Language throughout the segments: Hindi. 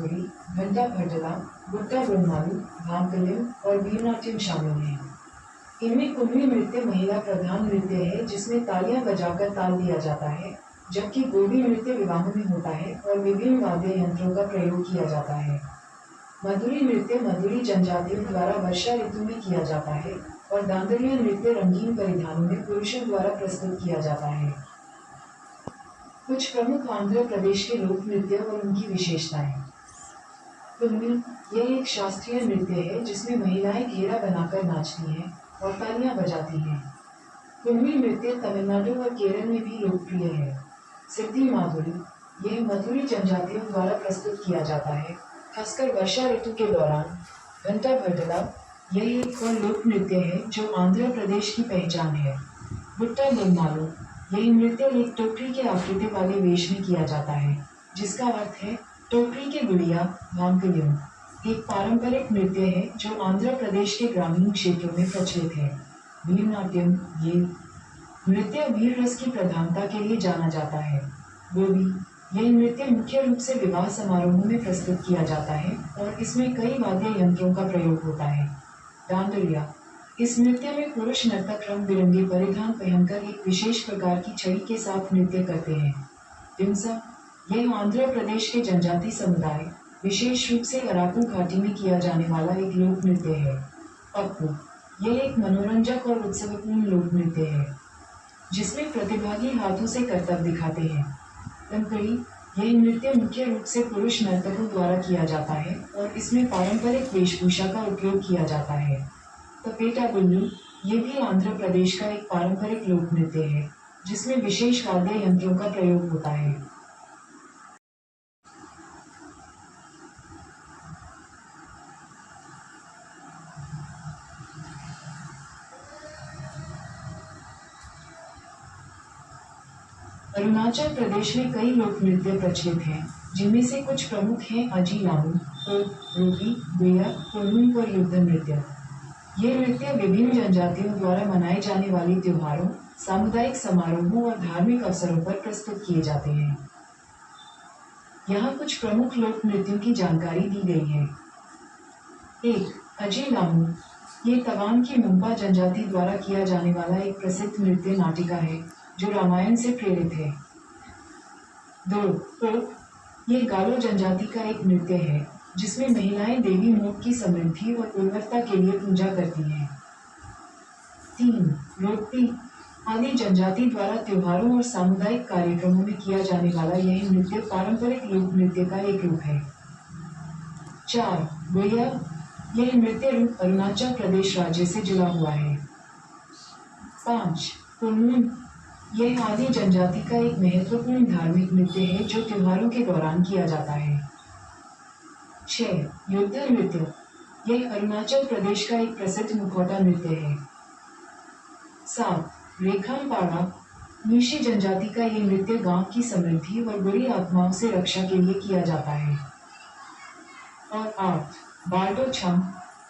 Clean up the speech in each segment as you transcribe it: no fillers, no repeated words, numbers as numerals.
माथुरी, घंटा भरदला, गुट्टा गुणमालू, भामकलिम और वीरनाट्यम शामिल हैं। इनमें कुणबी नृत्य महिला प्रधान नृत्य है जिसमें तालियां बजाकर ताल दिया जाता है, जबकि गोंडी नृत्य विवाहों में होता है और विभिन्न वाद्य यंत्रों का प्रयोग किया जाता है। मधुरी नृत्य मधुरी जनजातियों द्वारा वर्षा ऋतु में किया जाता है और दांदरिया नृत्य रंगीन परिधानों में पुरुषों द्वारा प्रस्तुत किया जाता है। कुछ प्रमुख आंध्र प्रदेश के लोक नृत्य और उनकी विशेषताएं। कुणबी, यह एक शास्त्रीय नृत्य है जिसमें महिलाएं घेरा बनाकर नाचती हैं और तालियां बजाती हैं। कुणबी नृत्य तमिलनाडु और केरल में भी लोकप्रिय है। सिद्धि माधुरी, यह मधुरी जनजातियों द्वारा प्रस्तुत किया जाता है, खासकर वर्षा ऋतु के दौरान। घंटा भरदला, यह एक और लोक नृत्य है जो आंध्र प्रदेश की पहचान है। गुट्टा गुणमालू, यह नृत्य एक टोकरी के आकृति वाले वेश में किया जाता है, जिसका अर्थ है टोकरी के गुड़िया। भामकलिम, एक पारंपरिक नृत्य है जो आंध्र प्रदेश के ग्रामीण क्षेत्रों में प्रचलित है। वीरनाट्यम, ये नृत्य वीर रस की प्रधानता के लिए जाना जाता है। गोबी, यह नृत्य मुख्य रूप से विवाह समारोहों में प्रस्तुत किया जाता है और इसमें कई वाद्य यंत्रों का प्रयोग होता है। दांदरिया, इस नृत्य में पुरुष नर्तक रंग बिरंगे परिधान पहनकर एक विशेष प्रकार की छड़ी के साथ नृत्य करते हैं। दिमसा, यह आंध्र प्रदेश के जनजाति समुदाय, विशेष रूप से अराकू घाटी में किया जाने वाला एक लोक नृत्य है। पप्पू, यह एक मनोरंजक और उत्सवपूर्ण लोक नृत्य है जिसमें प्रतिभागी हाथों से करतब दिखाते हैं। तंकड़ी, यह नृत्य मुख्य रूप से पुरुष नर्तकों द्वारा किया जाता है और इसमें पारंपरिक वेशभूषा का उपयोग किया जाता है। तपेटा गुल्लू, ये भी आंध्र प्रदेश का एक पारंपरिक लोक नृत्य है जिसमें विशेष वाद्य यंत्रों का प्रयोग होता है। अरुणाचल प्रदेश में कई लोक नृत्य प्रचलित हैं, जिनमें से कुछ प्रमुख हैं अजी लामू, रोबी, गुया, कोलून और युद्ध नृत्य। ये नृत्य विभिन्न जनजातियों द्वारा मनाए जाने वाले त्योहारों, सामुदायिक समारोहों और धार्मिक अवसरों पर प्रस्तुत किए जाते हैं। यहाँ कुछ प्रमुख लोक नृत्यों की जानकारी दी गई है। 1. अजी लामू, ये तवांग की मुंपा जनजाति द्वारा किया जाने वाला एक प्रसिद्ध नृत्य नाटिका है जो रामायण से प्रेरित है। 2. ओक, ये गालो जनजाति का एक नृत्य है जिसमें महिलाएं देवी मोक की समृद्धि और उर्वरता के लिए पूजा करती हैं। 3. रोपी, आदि जनजाति द्वारा त्योहारों और सामुदायिक कार्यक्रमों में किया जाने वाला यह नृत्य पारंपरिक लोक नृत्य का एक रूप है। 4. गोया, यह नृत्य रूप अरुणाचल प्रदेश राज्य से जुड़ा हुआ है। 5. कुनमुन, यह आदि जनजाति का एक महत्वपूर्ण धार्मिक नृत्य है जो त्योहारों के दौरान किया जाता है। 6. युद्ध नृत्य, यह अरुणाचल प्रदेश का एक प्रसिद्ध मुखौटा नृत्य है। 7. रेखांपाड़ा, नीशी जनजाति का यह नृत्य गांव की समृद्धि और बुरी आत्माओं से रक्षा के लिए किया जाता है। और 8. बार्डो छम,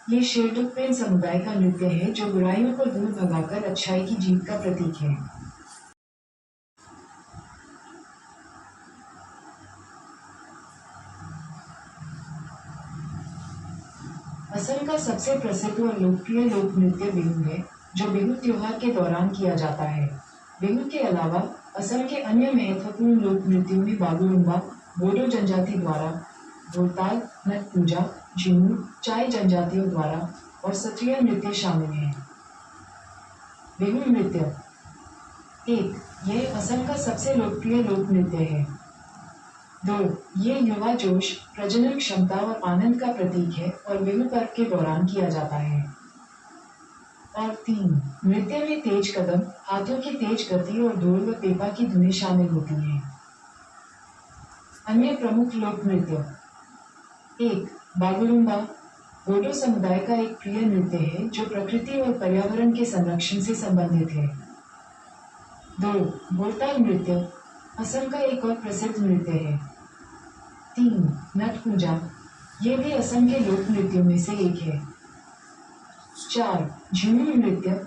ये शेरडुकपेन समुदाय का नृत्य है जो बुराइयों को दूर भगाकर अच्छाई की जीत का प्रतीक है। असम का सबसे प्रसिद्ध और लोकप्रिय लोक नृत्य बिहू है जो बिहू त्योहार के दौरान किया जाता है। बिहू के अलावा असम के अन्य महत्वपूर्ण लोक नृत्यों में बागुरुम्बा, बोडो जनजाति द्वारा, भोरताल, नट पूजा, झिमुर, चाय जनजातियों द्वारा और सत्रिया नृत्य शामिल हैं। बिहू नृत्य 1. यह असम का सबसे लोकप्रिय लोक नृत्य है। 2. ये युवा जोश, प्रजनन क्षमता और आनंद का प्रतीक है और बिहू पर्व के दौरान किया जाता है। और 3. नृत्य में तेज कदम, हाथों की तेज गति और ढोल व पेपा की धुनें शामिल होती हैं। अन्य प्रमुख लोक नृत्य 1. बागुरुम्बा, बोडो समुदाय का एक प्रिय नृत्य है जो प्रकृति और पर्यावरण के संरक्षण से संबंधित है। 2. भोरताल नृत्य, असम का एक और प्रसिद्ध नृत्य है। 3. नट पूजा, ये भी असम के लोक नृत्यों में से एक है। 4. झिमुर नृत्य,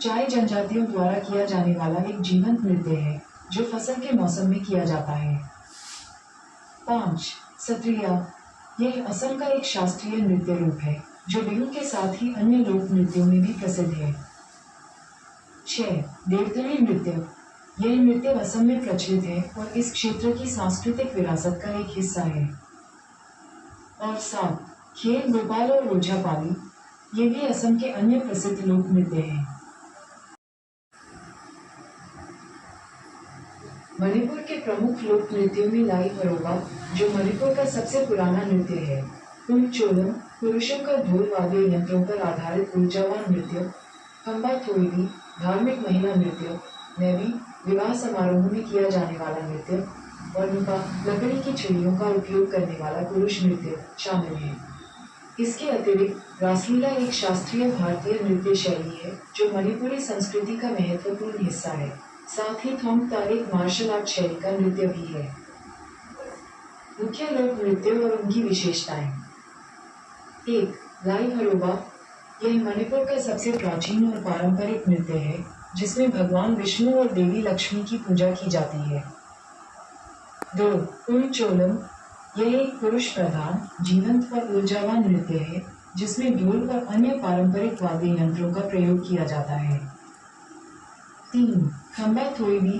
चाय जनजातियों द्वारा किया जाने वाला एक जीवंत नृत्य है जो फसल के मौसम में किया जाता है। 5. सत्रिया, यह असम का एक शास्त्रीय नृत्य रूप है जो बिहू के साथ ही अन्य लोक नृत्यों में भी प्रसिद्ध है। 6. देवतरी नृत्य। यह नृत्य असम में प्रचलित है और इस क्षेत्र की सांस्कृतिक विरासत का एक हिस्सा है। और 7. खेल गोपाल और ओझापाली। ये भी असम के अन्य प्रसिद्ध लोक नृत्य हैं। मणिपुर के प्रमुख लोक नृत्यों में लाई हरोबा, जो मणिपुर का सबसे पुराना नृत्य है, कुंचोलम, पुरुषों का ढोल वाद्य यंत्रों पर आधारित ऊर्जावान नृत्य, खम्बा थोईबी, धार्मिक महिला नृत्य, नेवी, विवाह समारोह में किया जाने वाला नृत्य, और नुपा, लकड़ी की छड़ियों का उपयोग करने वाला पुरुष नृत्य शामिल है। इसके अतिरिक्त रासलीला एक शास्त्रीय भारतीय नृत्य शैली है जो मणिपुरी संस्कृति का महत्वपूर्ण हिस्सा है। साथ ही थोंगता एक मार्शल आर्ट शैली का नृत्य भी है। मुख्य लोक नृत्य और उनकी विशेषताएं। 1. लाई हरोबा। यह मणिपुर का सबसे प्राचीन और पारंपरिक नृत्य है जिसमें भगवान विष्णु और देवी लक्ष्मी की पूजा की जाती है। 2. कुंचोलम। यह एक पुरुष प्रधान, जीवंत और ऊर्जावान नृत्य है जिसमें ढोल और अन्य पारंपरिक वाद्य यंत्रों का प्रयोग किया जाता है। 3. खम्बा थोईबी।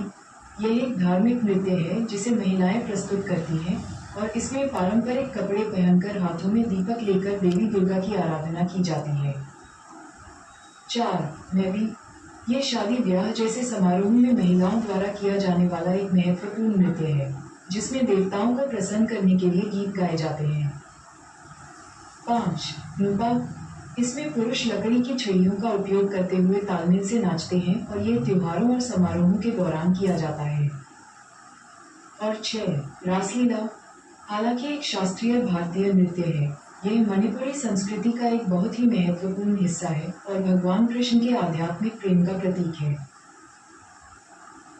यह एक धार्मिक नृत्य है जिसे महिलाएं प्रस्तुत करती हैं और इसमें पारंपरिक कपड़े पहनकर हाथों में दीपक लेकर देवी दुर्गा की आराधना की जाती है। 4. नेवी। ये शादी ब्याह जैसे समारोह में महिलाओं द्वारा किया जाने वाला एक महत्वपूर्ण नृत्य है जिसमें देवताओं को प्रसन्न करने के लिए गीत गाए जाते हैं। 5. नुपा। इसमें पुरुष लकड़ी की छड़ियों का उपयोग करते हुए तालमेल से नाचते हैं और ये त्योहारों और समारोहों के दौरान किया जाता है। और 6. रासलीला। हालांकि एक शास्त्रीय भारतीय नृत्य है, यह मणिपुरी संस्कृति का एक बहुत ही महत्वपूर्ण हिस्सा है और भगवान कृष्ण के आध्यात्मिक प्रेम का प्रतीक है।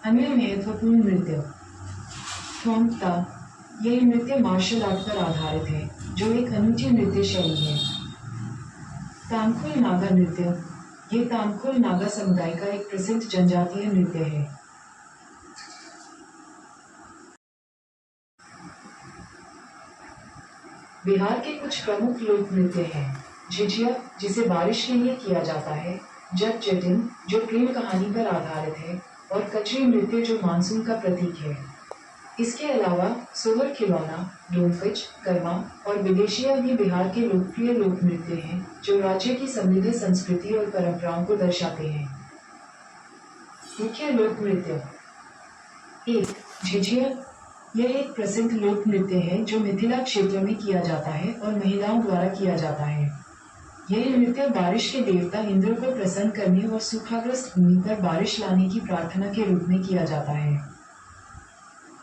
अन्य महत्वपूर्ण नृत्य। थोंगता। यह नृत्य मार्शल आर्ट पर आधारित है जो एक अनूठी नृत्य शैली है। तामखुल नागा नृत्य। ये तामखुल नागा समुदाय का एक प्रसिद्ध जनजातीय नृत्य है। बिहार के कुछ प्रमुख लोक नृत्य हैं। झिझिया, जिसे बारिश के लिए किया जाता है, जट जटिन, जो प्रेम कहानी पर आधारित है, और कचरी नृत्य जो मानसून का प्रतीक है। इसके अलावा सोहर खिलौना, डोमकच, कर्मा और विदेशिया भी बिहार के लोकप्रिय लोक नृत्य हैं जो राज्य की समृद्ध संस्कृति और परंपराओं को दर्शाते हैं। मुख्य लोक नृत्य। 1. झिझिया। यह एक प्रसिद्ध लोक नृत्य है जो मिथिला क्षेत्र में किया जाता है और महिलाओं द्वारा किया जाता है। यह नृत्य बारिश के देवता इंद्र को प्रसन्न करने और सूखाग्रस्त भूमि पर बारिश लाने की प्रार्थना के रूप में किया जाता है।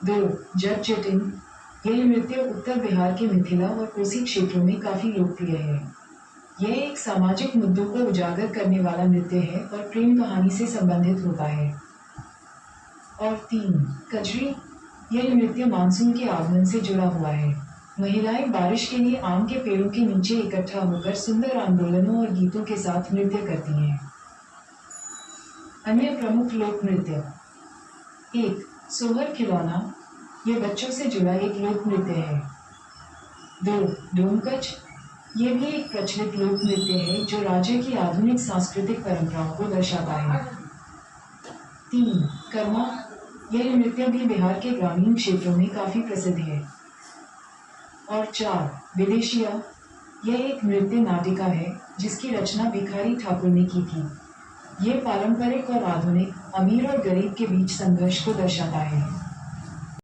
2. जट जटिन। यह नृत्य उत्तर बिहार के मिथिला और कोसी क्षेत्रों में काफी लोकप्रिय है। यह एक सामाजिक मुद्दों को उजागर करने वाला नृत्य है और प्रेम कहानी से संबंधित होता है। और 3. कजरी। यह नृत्य मानसून के आगमन से जुड़ा हुआ है। महिलाएं बारिश के लिए आम के पेड़ों के नीचे इकट्ठा होकर सुंदर आंदोलनों और गीतों के साथ नृत्य करती हैं। अन्य प्रमुख लोक नृत्य। 1. सोहर खिलौना। ये बच्चों से जुड़ा एक लोक नृत्य है। 2. डोमकच। ये भी एक प्रचलित लोक नृत्य है जो राज्य की आधुनिक सांस्कृतिक परंपराओं को दर्शाता है। 3. कर्मा। यह नृत्य भी बिहार के ग्रामीण क्षेत्रों में काफी प्रसिद्ध है। और 4. विदेशिया। यह एक नृत्य नाटिका है जिसकी रचना भिखारी ठाकुर ने की थी। ये पारंपरिक और आधुनिक, अमीर और गरीब के बीच संघर्ष को दर्शाता है।